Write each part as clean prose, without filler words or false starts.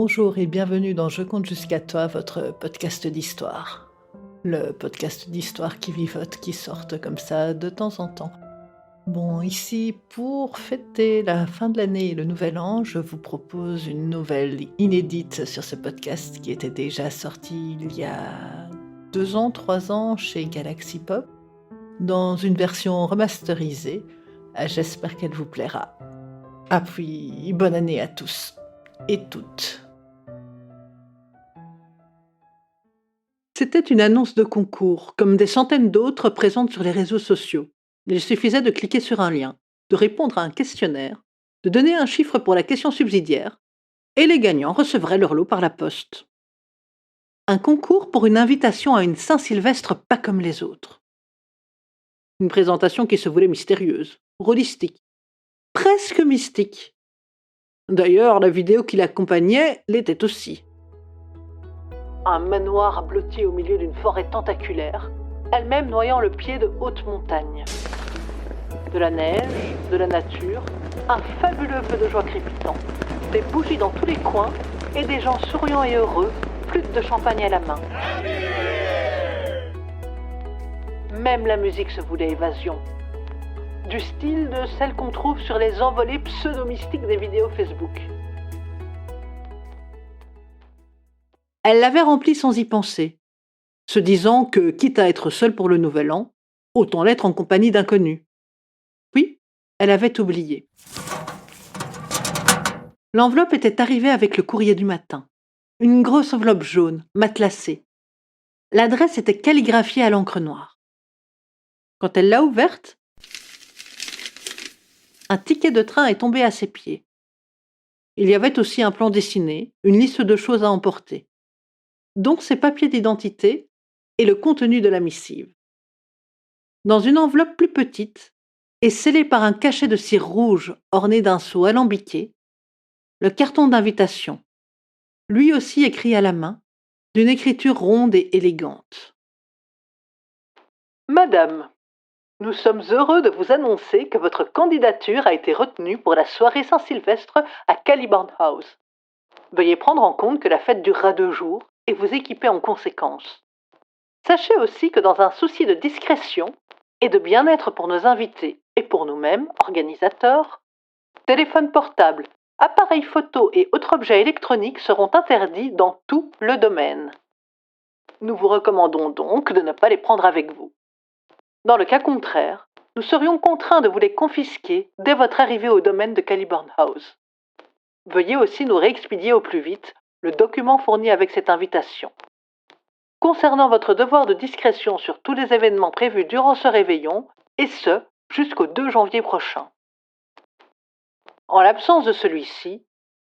Bonjour et bienvenue dans Je compte jusqu'à toi, votre podcast d'histoire. Le podcast d'histoire qui vivote, qui sorte comme ça de temps en temps. Bon, ici, pour fêter la fin de l'année et le nouvel an, je vous propose une nouvelle inédite sur ce podcast qui était déjà sorti il y a 2 ans, 3 ans chez Galaxy Pop, dans une version remasterisée. J'espère qu'elle vous plaira. Ah puis, bonne année à tous et toutes. C'était une annonce de concours, comme des centaines d'autres présentes sur les réseaux sociaux. Il suffisait de cliquer sur un lien, de répondre à un questionnaire, de donner un chiffre pour la question subsidiaire, et les gagnants recevraient leur lot par la poste. Un concours pour une invitation à une Saint-Sylvestre pas comme les autres. Une présentation qui se voulait mystérieuse, rôlistique, presque mystique. D'ailleurs, la vidéo qui l'accompagnait l'était aussi. Un manoir blotti au milieu d'une forêt tentaculaire, elle-même noyant le pied de hautes montagnes. De la neige, de la nature, un fabuleux feu de joie crépitant, des bougies dans tous les coins et des gens souriants et heureux, flûte de champagne à la main. Même la musique se voulait évasion, du style de celle qu'on trouve sur les envolées pseudo-mystiques des vidéos Facebook. Elle l'avait remplie sans y penser, se disant que, quitte à être seule pour le nouvel an, autant l'être en compagnie d'inconnus. Puis, elle avait oublié. L'enveloppe était arrivée avec le courrier du matin. Une grosse enveloppe jaune, matelassée. L'adresse était calligraphiée à l'encre noire. Quand elle l'a ouverte, un ticket de train est tombé à ses pieds. Il y avait aussi un plan dessiné, une liste de choses à emporter, dont ses papiers d'identité et le contenu de la missive. Dans une enveloppe plus petite, et scellée par un cachet de cire rouge orné d'un sceau alambiqué, le carton d'invitation, lui aussi écrit à la main, d'une écriture ronde et élégante. Madame, nous sommes heureux de vous annoncer que votre candidature a été retenue pour la soirée Saint-Sylvestre à Caliburn House. Veuillez prendre en compte que la fête durera 2 jours et vous équiper en conséquence. Sachez aussi que dans un souci de discrétion et de bien-être pour nos invités et pour nous-mêmes, organisateurs, téléphones portables, appareils photo et autres objets électroniques seront interdits dans tout le domaine. Nous vous recommandons donc de ne pas les prendre avec vous. Dans le cas contraire, nous serions contraints de vous les confisquer dès votre arrivée au domaine de Caliburn House. Veuillez aussi nous réexpédier au plus vite le document fourni avec cette invitation. Concernant votre devoir de discrétion sur tous les événements prévus durant ce réveillon, et ce, jusqu'au 2 janvier prochain. En l'absence de celui-ci,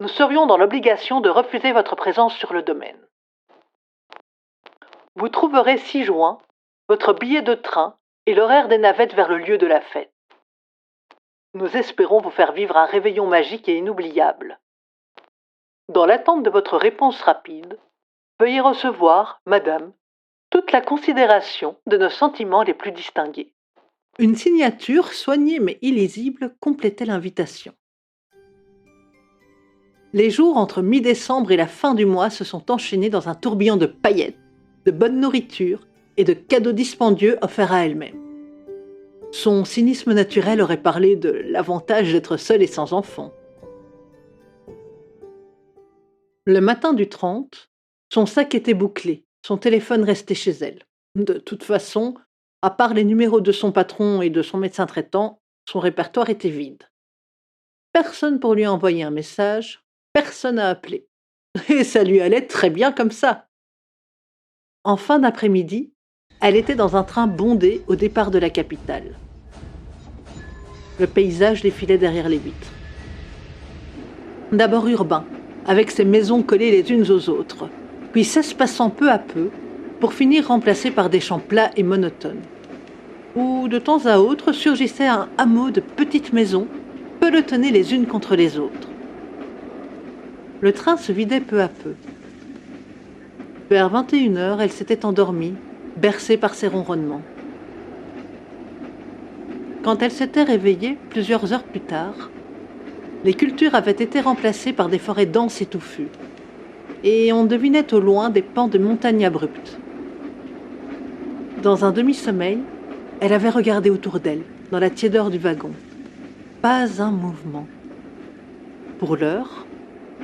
nous serions dans l'obligation de refuser votre présence sur le domaine. Vous trouverez ci-joint votre billet de train et l'horaire des navettes vers le lieu de la fête. Nous espérons vous faire vivre un réveillon magique et inoubliable. Dans l'attente de votre réponse rapide, veuillez recevoir, madame, toute la considération de nos sentiments les plus distingués. Une signature soignée mais illisible complétait l'invitation. Les jours entre mi-décembre et la fin du mois se sont enchaînés dans un tourbillon de paillettes, de bonne nourriture et de cadeaux dispendieux offerts à elle-même. Son cynisme naturel aurait parlé de l'avantage d'être seule et sans enfant. Le matin du 30, son sac était bouclé, son téléphone restait chez elle. De toute façon, à part les numéros de son patron et de son médecin traitant, son répertoire était vide. Personne pour lui envoyer un message, personne à appeler. Et ça lui allait très bien comme ça. En fin d'après-midi, elle était dans un train bondé au départ de la capitale. Le paysage défilait derrière les vitres. D'abord urbain, avec ses maisons collées les unes aux autres, puis s'espaçant peu à peu, pour finir remplacé par des champs plats et monotones, où de temps à autre surgissait un hameau de petites maisons, pelotonnées les unes contre les autres. Le train se vidait peu à peu. Vers 21h, elle s'était endormie, bercée par ses ronronnements. Quand elle s'était réveillée, plusieurs heures plus tard, les cultures avaient été remplacées par des forêts denses et touffues. et on devinait au loin des pans de montagnes abruptes. Dans un demi-sommeil, elle avait regardé autour d'elle, dans la tiédeur du wagon. Pas un mouvement. Pour l'heure,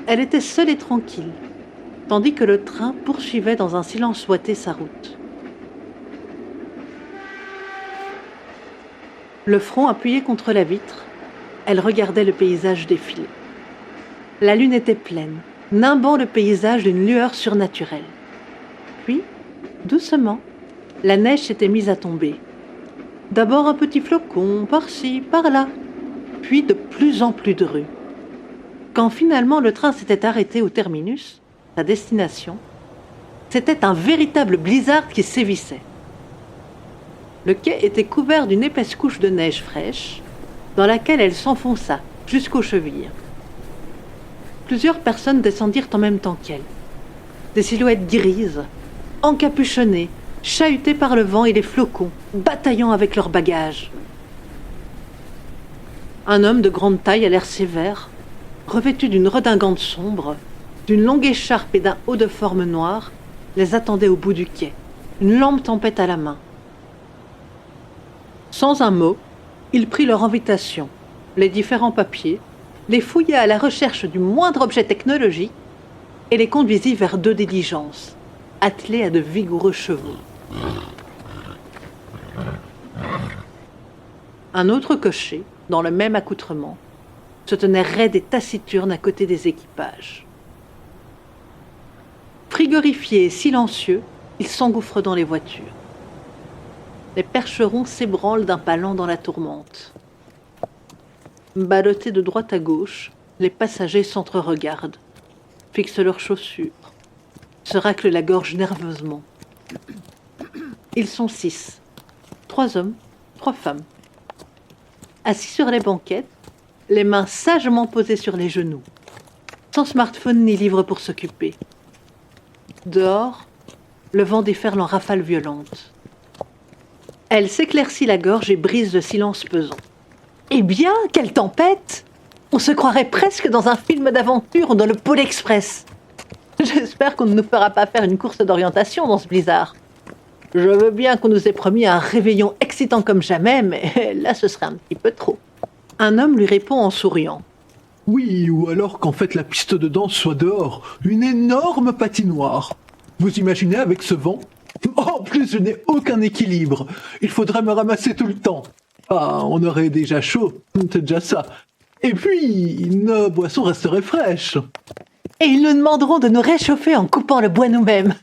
elle était seule et tranquille, tandis que le train poursuivait dans un silence ouaté sa route. Le front appuyé contre la vitre, elle regardait le paysage défiler. La lune était pleine, nimbant le paysage d'une lueur surnaturelle. Puis, doucement, la neige s'était mise à tomber. D'abord un petit flocon, par-ci, par-là, puis de plus en plus drus. Quand finalement le train s'était arrêté au terminus, sa destination, c'était un véritable blizzard qui sévissait. Le quai était couvert d'une épaisse couche de neige fraîche, dans laquelle elle s'enfonça jusqu'aux chevilles. Plusieurs personnes descendirent en même temps qu'elle. Des silhouettes grises, encapuchonnées, chahutées par le vent et les flocons, bataillant avec leurs bagages. Un homme de grande taille à l'air sévère, revêtu d'une redingote sombre, d'une longue écharpe et d'un haut de forme noir, les attendait au bout du quai, une lampe tempête à la main. Sans un mot, il prit leur invitation, les différents papiers, les fouilla à la recherche du moindre objet technologique et les conduisit vers 2 diligences, attelées à de vigoureux chevaux. Un autre cocher, dans le même accoutrement, se tenait raide et taciturne à côté des équipages. Frigorifiés et silencieux, ils s'engouffrent dans les voitures. Les percherons s'ébranlent d'un pas lent dans la tourmente. Ballottés de droite à gauche, les passagers s'entre-regardent, fixent leurs chaussures, se raclent la gorge nerveusement. Ils sont 6, 3 hommes, 3 femmes. Assis sur les banquettes, les mains sagement posées sur les genoux, sans smartphone ni livre pour s'occuper. Dehors, le vent déferle en rafales violentes. Elle s'éclaircit la gorge et brise le silence pesant. Eh bien, quelle tempête! On se croirait presque dans un film d'aventure ou dans le Pôle Express. J'espère qu'on ne nous fera pas faire une course d'orientation dans ce blizzard. Je veux bien qu'on nous ait promis un réveillon excitant comme jamais, mais là ce serait un petit peu trop. Un homme lui répond en souriant. Oui, ou alors qu'en fait la piste de danse soit dehors, une énorme patinoire. Vous imaginez avec ce vent? En plus, je n'ai aucun équilibre. Il faudrait me ramasser tout le temps. Ah, on aurait déjà chaud, c'est déjà ça. Et puis, nos boissons resteraient fraîches. Et ils nous demanderont de nous réchauffer en coupant le bois nous-mêmes.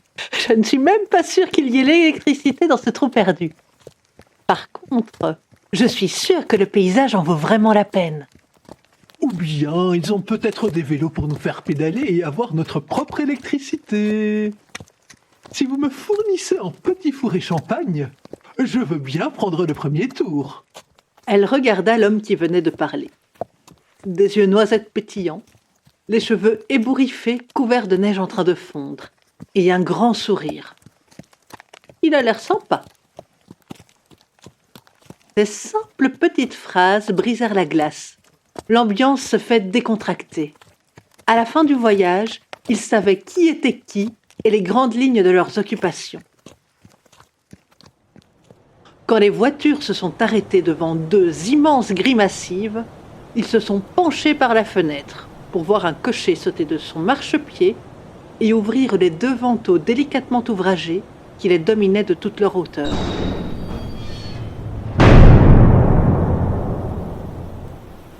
Je ne suis même pas sûre qu'il y ait l'électricité dans ce trou perdu. Par contre, je suis sûre que le paysage en vaut vraiment la peine. Ou bien, ils ont peut-être des vélos pour nous faire pédaler et avoir notre propre électricité. Si vous me fournissez un petit four et champagne, je veux bien prendre le premier tour. Elle regarda l'homme qui venait de parler. Des yeux noisettes pétillants, les cheveux ébouriffés couverts de neige en train de fondre, et un grand sourire. Il a l'air sympa. Ces simples petites phrases brisèrent la glace. L'ambiance se fait décontracter. À la fin du voyage, ils savaient qui était qui et les grandes lignes de leurs occupations. Quand les voitures se sont arrêtées devant 2 immenses grilles massives, ils se sont penchés par la fenêtre pour voir un cocher sauter de son marchepied et ouvrir les 2 vantaux délicatement ouvragés qui les dominaient de toute leur hauteur.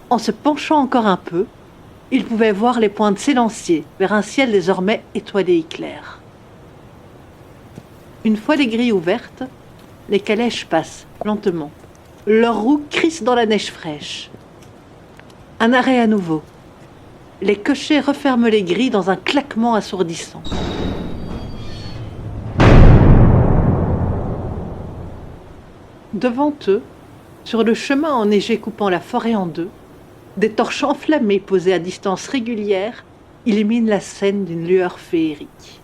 En se penchant encore un peu, ils pouvaient voir les pointes s'élancier vers un ciel désormais étoilé et clair. Une fois les grilles ouvertes, les calèches passent lentement. Leurs roues crissent dans la neige fraîche. Un arrêt à nouveau. Les cochers referment les grilles dans un claquement assourdissant. Devant eux, sur le chemin enneigé coupant la forêt en 2, des torches enflammées posées à distance régulière illuminent la scène d'une lueur féerique.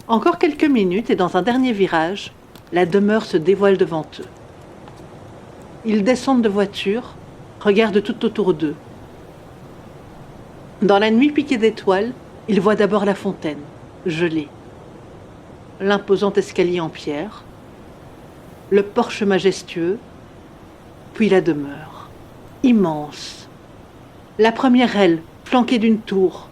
Encore quelques minutes et dans un dernier virage, la demeure se dévoile devant eux. Ils descendent de voiture, regardent tout autour d'eux. Dans la nuit piquée d'étoiles, Il voit d'abord la fontaine, gelée, l'imposant escalier en pierre, le porche majestueux, puis la demeure, immense. La première aile, flanquée d'une tour,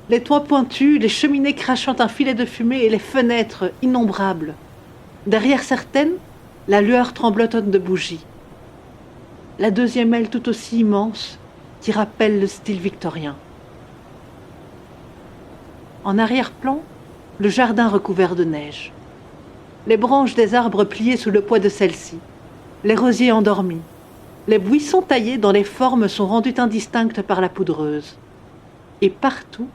les toits pointus, les cheminées crachant un filet de fumée et les fenêtres innombrables. Derrière certaines, la lueur tremblotante de bougies. La deuxième aile tout aussi immense, qui rappelle le style victorien. En arrière-plan, le jardin recouvert de neige. Les branches des arbres pliées sous le poids de celles-ci, les rosiers endormis, les buissons taillés dont les formes sont rendues indistinctes par la poudreuse. Et partout,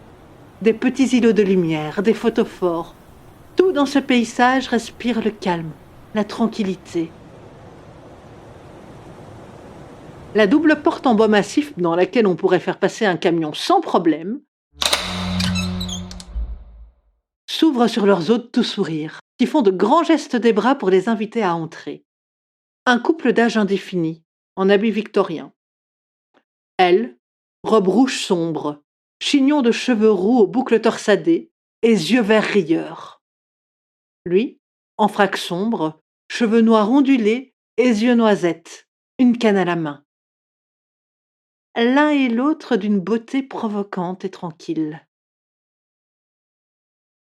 des petits îlots de lumière, des photophores. Tout dans ce paysage respire le calme, la tranquillité. La double porte en bois massif, dans laquelle on pourrait faire passer un camion sans problème, s'ouvre sur leurs hôtes tout sourire, qui font de grands gestes des bras pour les inviter à entrer. Un couple d'âge indéfini, en habit victorien. Elle, robe rouge sombre, chignon de cheveux roux aux boucles torsadées et yeux verts rieurs. Lui, en frac sombre, cheveux noirs ondulés et yeux noisettes, une canne à la main. L'un et l'autre d'une beauté provocante et tranquille.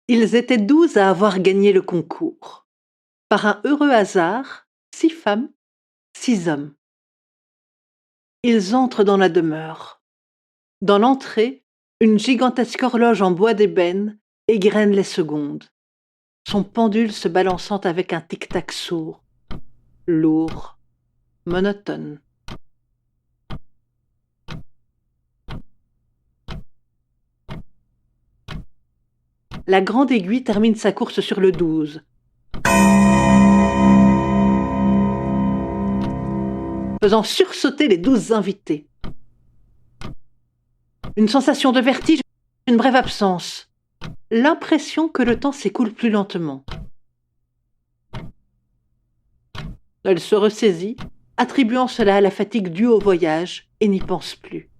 Ils étaient 12 à avoir gagné le concours. Par un heureux hasard, 6 femmes, 6 hommes. Ils entrent dans la demeure. Dans l'entrée, une gigantesque horloge en bois d'ébène égrène les secondes, son pendule se balançant avec un tic-tac sourd, lourd, monotone. La grande aiguille termine sa course sur le 12. Faisant sursauter les 12 invités. Une sensation de vertige, une brève absence. L'impression que le temps s'écoule plus lentement. Elle se ressaisit, attribuant cela à la fatigue due au voyage, et n'y pense plus.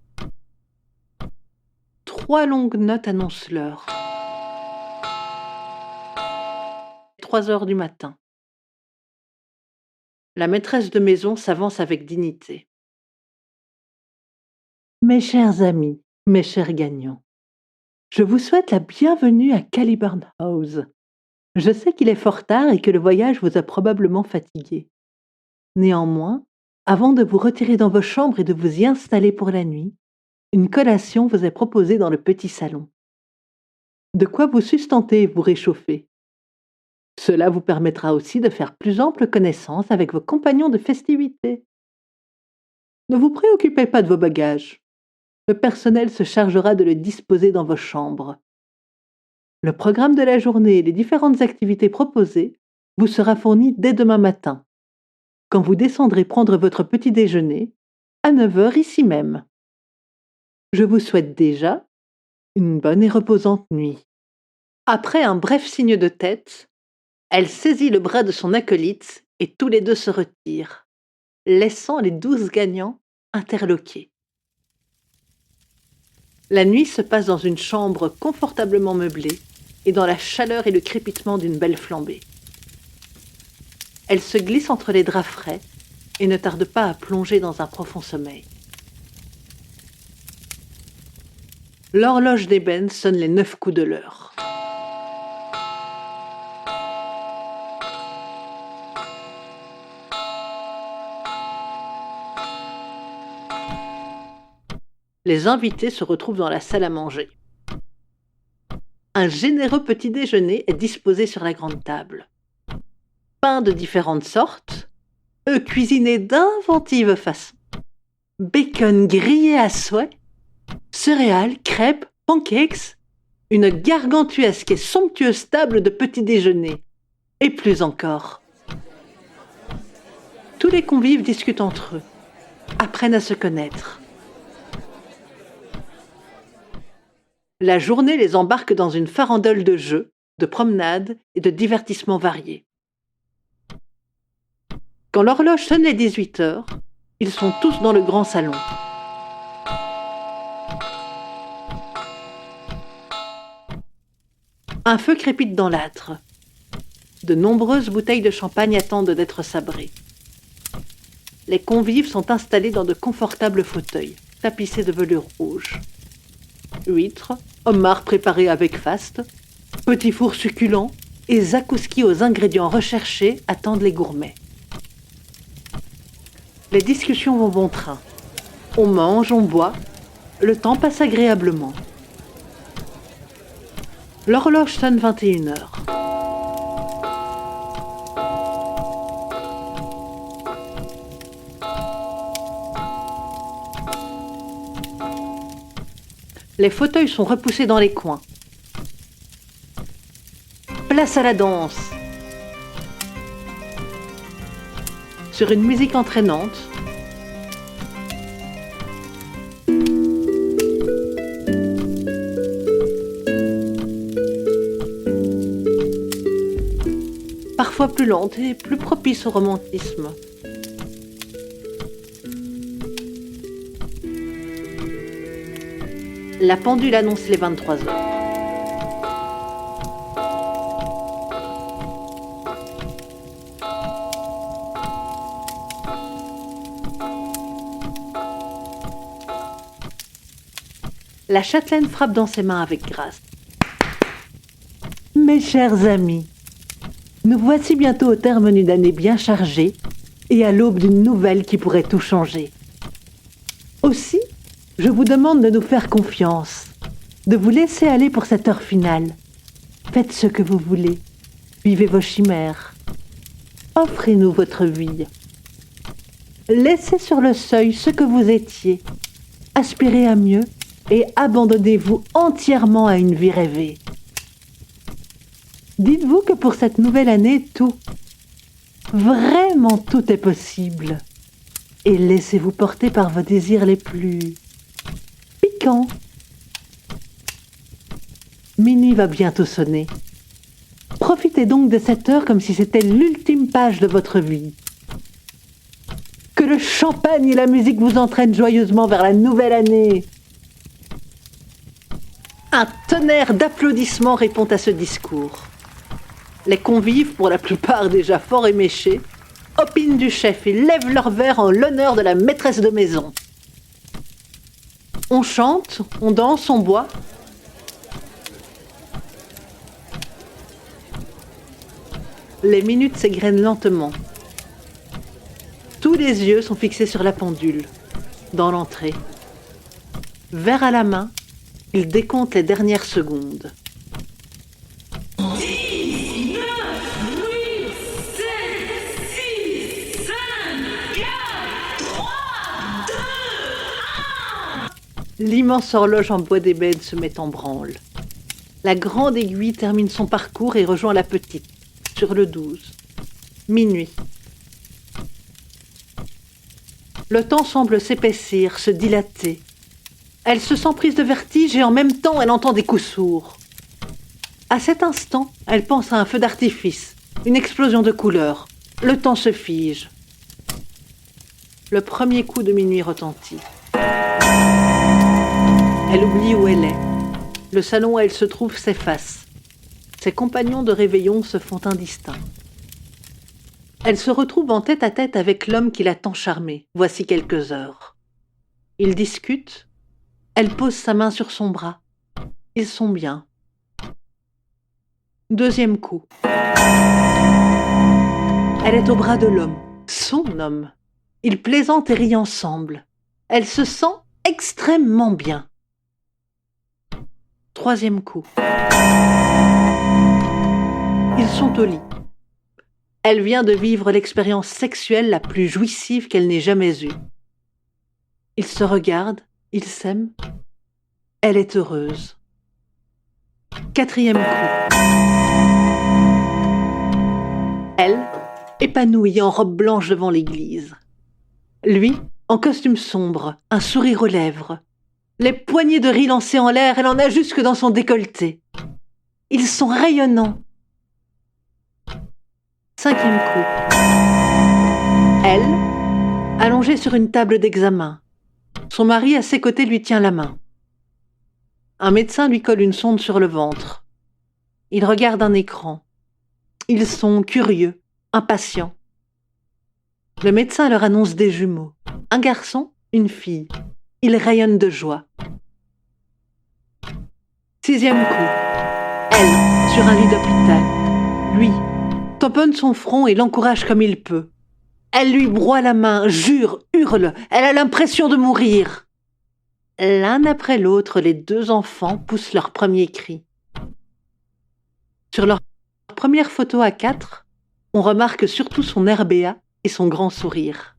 3 longues notes annoncent l'heure. 3 heures du matin. La maîtresse de maison s'avance avec dignité. Mes chers amis, mes chers gagnants, je vous souhaite la bienvenue à Caliburn House. Je sais qu'il est fort tard et que le voyage vous a probablement fatigué. Néanmoins, avant de vous retirer dans vos chambres et de vous y installer pour la nuit, une collation vous est proposée dans le petit salon. De quoi vous sustenter et vous réchauffer. Cela vous permettra aussi de faire plus ample connaissance avec vos compagnons de festivité. Ne vous préoccupez pas de vos bagages. Le personnel se chargera de les disposer dans vos chambres. Le programme de la journée et les différentes activités proposées vous sera fourni dès demain matin, quand vous descendrez prendre votre petit déjeuner à 9 heures ici même. Je vous souhaite déjà une bonne et reposante nuit. Après un bref signe de tête, elle saisit le bras de son acolyte et tous les deux se retirent, laissant les 12 gagnants interloqués. La nuit se passe dans une chambre confortablement meublée et dans la chaleur et le crépitement d'une belle flambée. Elle se glisse entre les draps frais et ne tarde pas à plonger dans un profond sommeil. L'horloge d'ébène sonne les 9 coups de l'heure. Les invités se retrouvent dans la salle à manger. Un généreux petit déjeuner est disposé sur la grande table. Pains de différentes sortes, œufs cuisinés d'inventives façons, bacon grillé à souhait, céréales, crêpes, pancakes, une gargantuesque et somptueuse table de petit déjeuner, et plus encore. Tous les convives discutent entre eux, apprennent à se connaître. La journée les embarque dans une farandole de jeux, de promenades et de divertissements variés. Quand l'horloge sonne les 18 heures, ils sont tous dans le grand salon. Un feu crépite dans l'âtre. De nombreuses bouteilles de champagne attendent d'être sabrées. Les convives sont installés dans de confortables fauteuils, tapissés de velours rouge. Huîtres, homards préparés avec faste, petits fours succulents et zakouskis aux ingrédients recherchés attendent les gourmets. Les discussions vont bon train. On mange, on boit, le temps passe agréablement. L'horloge sonne 21h. Les fauteuils sont repoussés dans les coins. Place à la danse. Sur une musique entraînante, parfois plus lente et plus propice au romantisme. La pendule annonce les 23 heures. La châtelaine frappe dans ses mains avec grâce. Mes chers amis, nous voici bientôt au terme d'une année bien chargée et à l'aube d'une nouvelle qui pourrait tout changer. Aussi, je vous demande de nous faire confiance, de vous laisser aller pour cette heure finale. Faites ce que vous voulez, vivez vos chimères. Offrez-nous votre vie. Laissez sur le seuil ce que vous étiez. Aspirez à mieux et abandonnez-vous entièrement à une vie rêvée. Dites-vous que pour cette nouvelle année, tout, vraiment tout est possible. Et laissez-vous porter par vos désirs les plus piquants. Minuit va bientôt sonner. Profitez donc de cette heure comme si c'était l'ultime page de votre vie. Que le champagne et la musique vous entraînent joyeusement vers la nouvelle année. Un tonnerre d'applaudissements répond à ce discours. Les convives, pour la plupart déjà forts éméchés, opinent du chef et lèvent leur verre en l'honneur de la maîtresse de maison. On chante, on danse, on boit. Les minutes s'égrènent lentement. Tous les yeux sont fixés sur la pendule, dans l'entrée. Verre à la main, il décompte les dernières secondes. 10, 9, 8, 7, 6, 5, 4, 3, 2, 1. L'immense horloge en bois d'ébène se met en branle. La grande aiguille termine son parcours et rejoint la petite, sur le 12. Minuit. Le temps semble s'épaissir, se dilater. Elle se sent prise de vertige et en même temps elle entend des coups sourds. À cet instant, elle pense à un feu d'artifice, une explosion de couleurs. Le temps se fige. Le premier coup de minuit retentit. Elle oublie où elle est. Le salon où elle se trouve s'efface. Ses compagnons de réveillon se font indistincts. Elle se retrouve en tête-à-tête avec l'homme qui l'a tant charmée, voici quelques heures. Ils discutent. Elle pose sa main sur son bras. Ils sont bien. Deuxième coup. Elle est au bras de l'homme, son homme. Ils plaisantent et rient ensemble. Elle se sent extrêmement bien. Troisième coup. Ils sont au lit. Elle vient de vivre l'expérience sexuelle la plus jouissive qu'elle n'ait jamais eue. Ils se regardent, ils s'aiment. Elle est heureuse. Quatrième coup. Elle, épanouie en robe blanche devant l'église. Lui, en costume sombre, un sourire aux lèvres. Les poignées de riz lancées en l'air, elle en a jusque dans son décolleté. Ils sont rayonnants. Cinquième coup. Elle, allongée sur une table d'examen. Son mari à ses côtés lui tient la main. Un médecin lui colle une sonde sur le ventre. Ils regardent un écran. Ils sont curieux, impatients. Le médecin leur annonce des jumeaux. Un garçon, une fille. Ils rayonnent de joie. 6e coup. Elle, sur un lit d'hôpital. Lui, tamponne son front et l'encourage comme il peut. Elle lui broie la main, jure, hurle. Elle a l'impression de mourir. L'un après l'autre, les 2 enfants poussent leur premier cri. Sur leur première photo à 4, on remarque surtout son air béat et son grand sourire.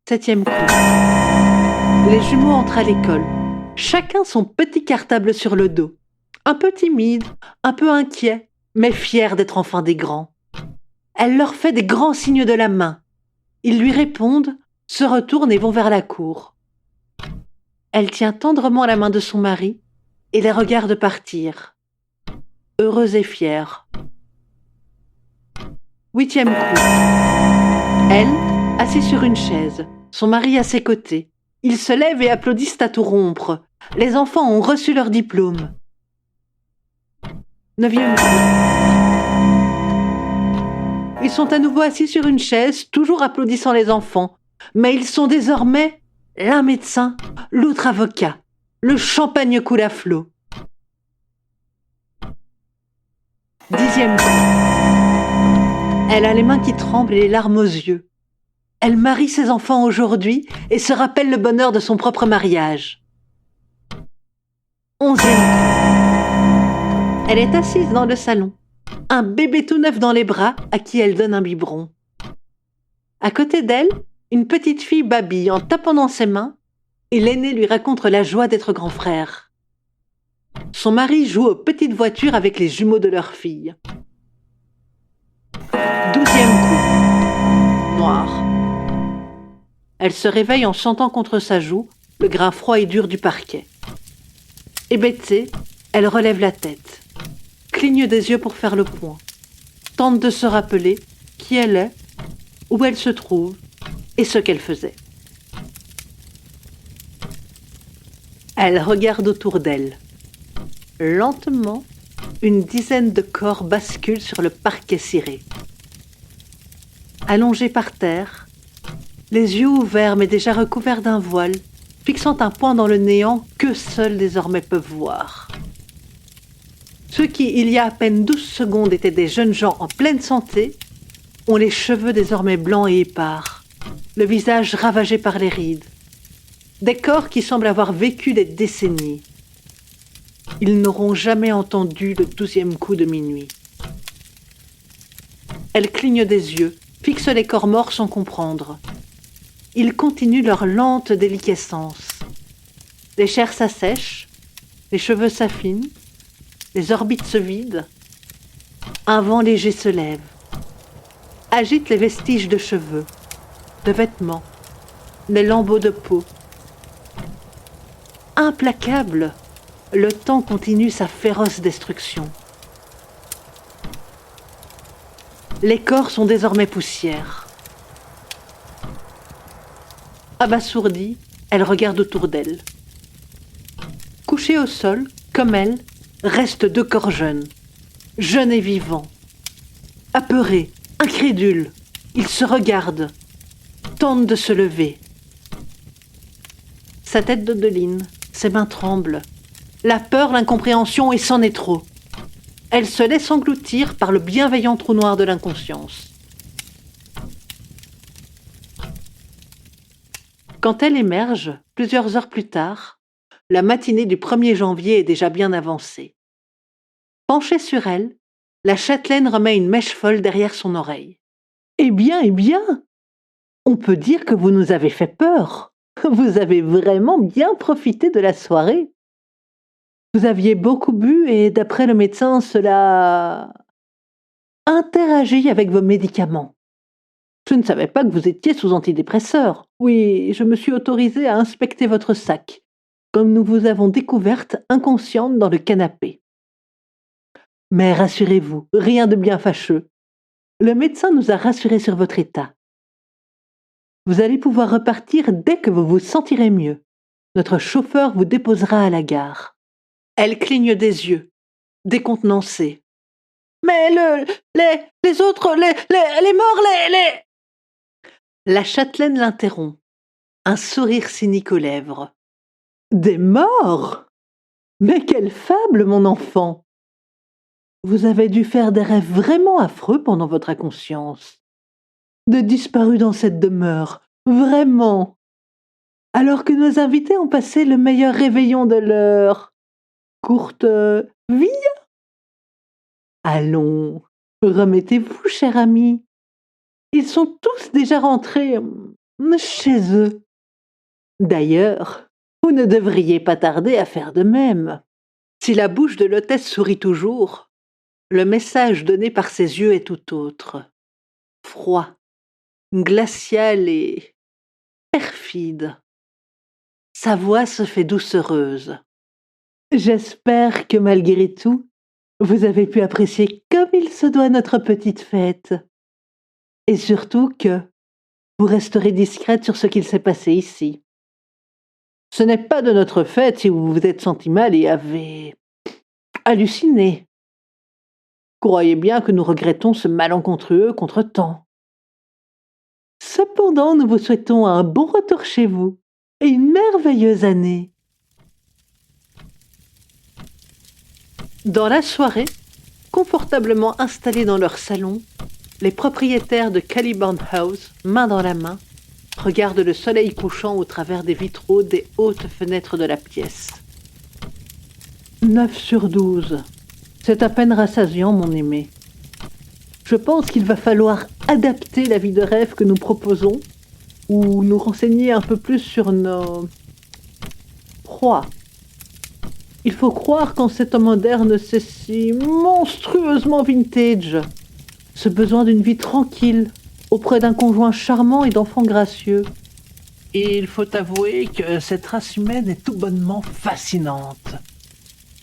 7e coup. Les jumeaux entrent à l'école. Chacun son petit cartable sur le dos. Un peu timide, un peu inquiet, mais fier d'être enfin des grands. Elle leur fait des grands signes de la main. Ils lui répondent, se retournent et vont vers la cour. Elle tient tendrement la main de son mari et les regarde partir. Heureuse et fière. 8e coup. Elle, assise sur une chaise, son mari à ses côtés. Ils se lèvent et applaudissent à tout rompre. Les enfants ont reçu leur diplôme. 9e coup. Ils sont à nouveau assis sur une chaise, toujours applaudissant les enfants. Mais ils sont désormais l'un médecin, l'autre avocat. Le champagne coule à flot. 10e coup. Elle a les mains qui tremblent et les larmes aux yeux. Elle marie ses enfants aujourd'hui et se rappelle le bonheur de son propre mariage. 11e coup. Elle est assise dans le salon, un bébé tout neuf dans les bras à qui elle donne un biberon. À côté d'elle, une petite fille babille en tapant dans ses mains et l'aîné lui raconte la joie d'être grand frère. Son mari joue aux petites voitures avec les jumeaux de leur fille. 12e coup. Noir. Elle se réveille en chantant contre sa joue le grain froid et dur du parquet. Hébétée, elle relève la tête, cligne des yeux pour faire le point, tente de se rappeler qui elle est, où elle se trouve et ce qu'elle faisait. Elle regarde autour d'elle. Lentement, une dizaine de corps basculent sur le parquet ciré. Allongés par terre, les yeux ouverts mais déjà recouverts d'un voile, fixant un point dans le néant que seuls désormais peuvent voir. Ceux qui, il y a à peine 12 secondes, étaient des jeunes gens en pleine santé, ont les cheveux désormais blancs et épars, le visage ravagé par les rides. Des corps qui semblent avoir vécu des décennies. Ils n'auront jamais entendu le 12e coup de minuit. Elle cligne des yeux, fixe les corps morts sans comprendre. Ils continuent leur lente déliquescence. Les chairs s'assèchent, les cheveux s'affinent, les orbites se vident. Un vent léger se lève, agite les vestiges de cheveux, de vêtements, les lambeaux de peau. Implacable, le temps continue sa féroce destruction. Les corps sont désormais poussière. Abasourdie, elle regarde autour d'elle. Couchés au sol, comme elle, restent 2 corps jeunes et vivants. Apeurés, incrédules, ils se regardent, tentent de se lever. Sa tête dodeline, ses mains tremblent. La peur, l'incompréhension et c'en est trop. Elle se laisse engloutir par le bienveillant trou noir de l'inconscience. Quand elle émerge, plusieurs heures plus tard, la matinée du 1er janvier est déjà bien avancée. Penchée sur elle, la châtelaine remet une mèche folle derrière son oreille. « Eh bien, on peut dire que vous nous avez fait peur. Vous avez vraiment bien profité de la soirée. Vous aviez beaucoup bu et, d'après le médecin, cela interagit avec vos médicaments. Je ne savais pas que vous étiez sous antidépresseur. Oui, je me suis autorisée à inspecter votre sac, comme nous vous avons découverte inconsciente dans le canapé. Mais rassurez-vous, rien de bien fâcheux. Le médecin nous a rassurés sur votre état. Vous allez pouvoir repartir dès que vous vous sentirez mieux. Notre chauffeur vous déposera à la gare. » Elle cligne des yeux, décontenancée. Mais les autres, les morts, La châtelaine l'interrompt, un sourire cynique aux lèvres. Des morts? Mais quelle fable, mon enfant! Vous avez dû faire des rêves vraiment affreux pendant votre inconscience. De disparus dans cette demeure, vraiment. Alors que nos invités ont passé le meilleur réveillon de leur courte vie. Allons, remettez-vous, cher ami. Ils sont tous déjà rentrés chez eux. D'ailleurs, vous ne devriez pas tarder à faire de même. Si la bouche de l'hôtesse sourit toujours, le message donné par ses yeux est tout autre. Froid, glacial et perfide. Sa voix se fait doucereuse. J'espère que malgré tout, vous avez pu apprécier comme il se doit notre petite fête. Et surtout que vous resterez discrète sur ce qu'il s'est passé ici. Ce n'est pas de notre fête si vous vous êtes senti mal et avez halluciné. Croyez bien que nous regrettons ce malencontreux contretemps. Cependant, nous vous souhaitons un bon retour chez vous et une merveilleuse année. Dans la soirée, confortablement installés dans leur salon, les propriétaires de Caliburn House, main dans la main, regardent le soleil couchant au travers des vitraux des hautes fenêtres de la pièce. 9 sur 12. C'est à peine rassasiant, mon aimé. Je pense qu'il va falloir adapter la vie de rêve que nous proposons ou nous renseigner un peu plus sur nos proies. Il faut croire qu'en cet homme moderne, c'est si monstrueusement vintage. Ce besoin d'une vie tranquille, auprès d'un conjoint charmant et d'enfants gracieux. Et il faut avouer que cette race humaine est tout bonnement fascinante.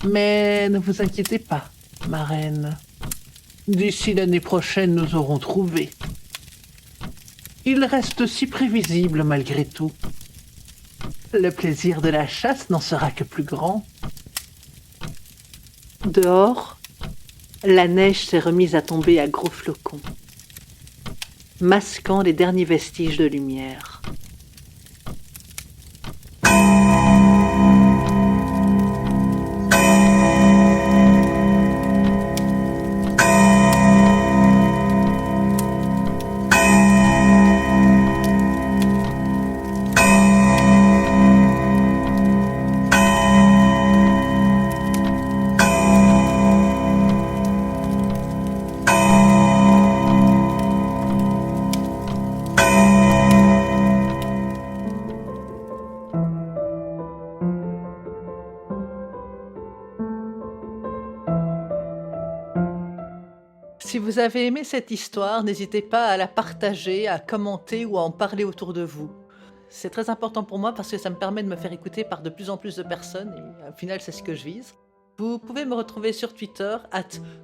Mais ne vous inquiétez pas, ma reine. D'ici l'année prochaine, nous aurons trouvé. Il reste si prévisible malgré tout. Le plaisir de la chasse n'en sera que plus grand. Dehors, la neige s'est remise à tomber à gros flocons, masquant les derniers vestiges de lumière. Si vous avez aimé cette histoire, n'hésitez pas à la partager, à commenter ou à en parler autour de vous. C'est très important pour moi parce que ça me permet de me faire écouter par de plus en plus de personnes et au final c'est ce que je vise. Vous pouvez me retrouver sur Twitter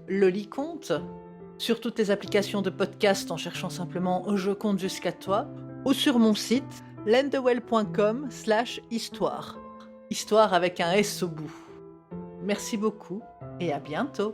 @loliconte, sur toutes les applications de podcast en cherchant simplement Je compte jusqu'à toi ou sur mon site lendewell.com/histoire. Histoire avec un S au bout. Merci beaucoup et à bientôt.